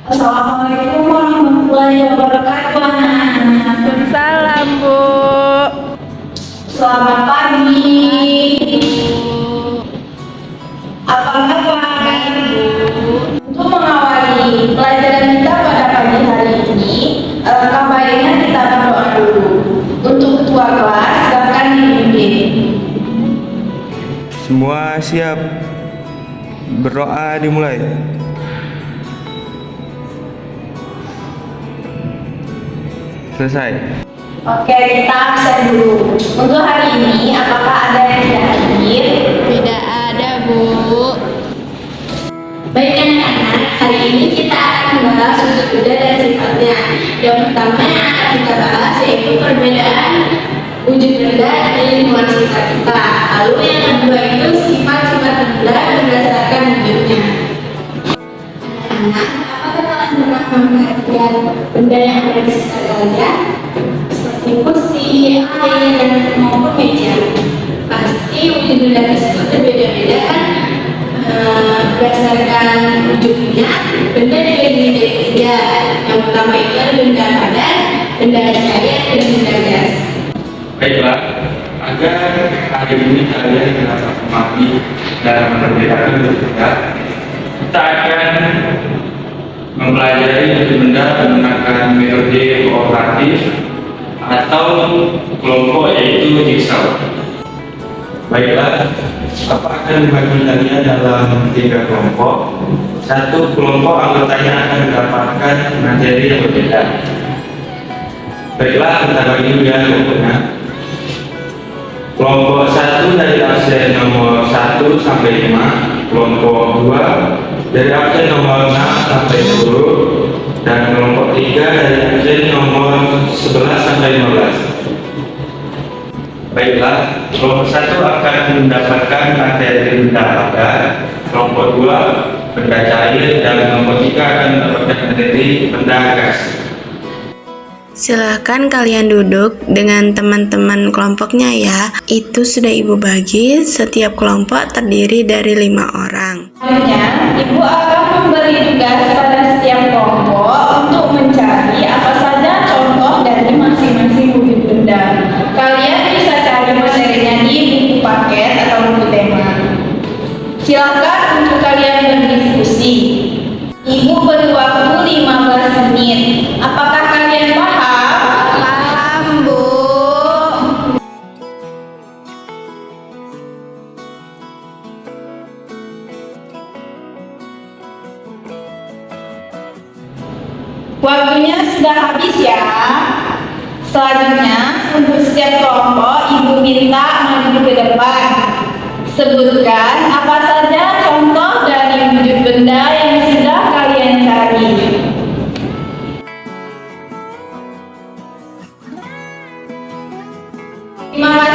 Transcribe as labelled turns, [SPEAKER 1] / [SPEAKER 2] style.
[SPEAKER 1] Assalamualaikum warahmatullahi wabarakatuh.
[SPEAKER 2] Waalaikumsalam, Bu.
[SPEAKER 1] Selamat pagi. Apa kabar? Untuk mengawali pelajaran kita pada pagi hari ini, alangkah baiknya kita berdoa dulu. Untuk ketua kelas, silakan dipimpin.
[SPEAKER 3] Semua siap? Berdoa dimulai. Selesai.
[SPEAKER 1] Oke, kita absen dulu. Untuk hari ini, apakah ada yang tidak hadir?
[SPEAKER 2] Tidak ada, Bu.
[SPEAKER 1] Baik anak-anak, hari ini kita akan membahas wujud benda dan sifatnya. Yang pertama yang akan kita bahas yaitu perbedaan wujud benda di lingkungan sekitar kita. Lalu yang kedua itu sifat-sifat benda berdasarkan wujudnya. Anak, apakah kalian pernah memperhatikan benda yang ada di sekitar kalian? Seperti kursi, air, maupun meja. Pasti wujud benda tersebut berbeda-beda kan? Berdasarkan wujudnya, benda juga beda-beda. Yang pertama itu adalah benda padat, benda cair, dan benda gas.
[SPEAKER 4] Baiklah, agar hari ini kalian dapat memahami dan membedakan wujud benda, kita akan mempelajari wujud benda menggunakan metode kooperatif atau kelompok, yaitu jigsaw. Baiklah, Bapak akan membagi kalian dalam 3 kelompok. Satu kelompok anggotanya akan mendapatkan materi yang berbeda. Baiklah, kita bagi ya kelompoknya. Kelompok 1 dari absen nomor 1 sampai 5, kelompok 2 dari absen nomor 6 sampai 10, dan kelompok 3 dari absen nomor 11 sampai 15. Baiklah, kelompok 1 akan mendapatkan materi benda padat, kelompok 2 benda cair, dan kelompok 3 akan mendapatkan materi benda gas.
[SPEAKER 5] Silakan kalian duduk dengan teman-teman kelompoknya ya. Itu sudah Ibu bagi, setiap kelompok terdiri dari 5 orang.
[SPEAKER 1] Selanjutnya, Ibu akan memberi tugas pada setiap kelompok untuk mencari apa saja contoh dari masing-masing wujud benda. Kalian bisa cari materinya di buku paket atau buku tema. Silakan untuk kalian berdiskusi. Ibu beri waktu 15 menit. Apakah kalian paham?
[SPEAKER 2] Paham, Bu.
[SPEAKER 1] Waktunya sudah habis ya. Selanjutnya, untuk setiap kelompok, Ibu minta maju ke depan. Sebutkan apa saja contoh dari wujud benda yang sudah kalian cari. Terima kasih.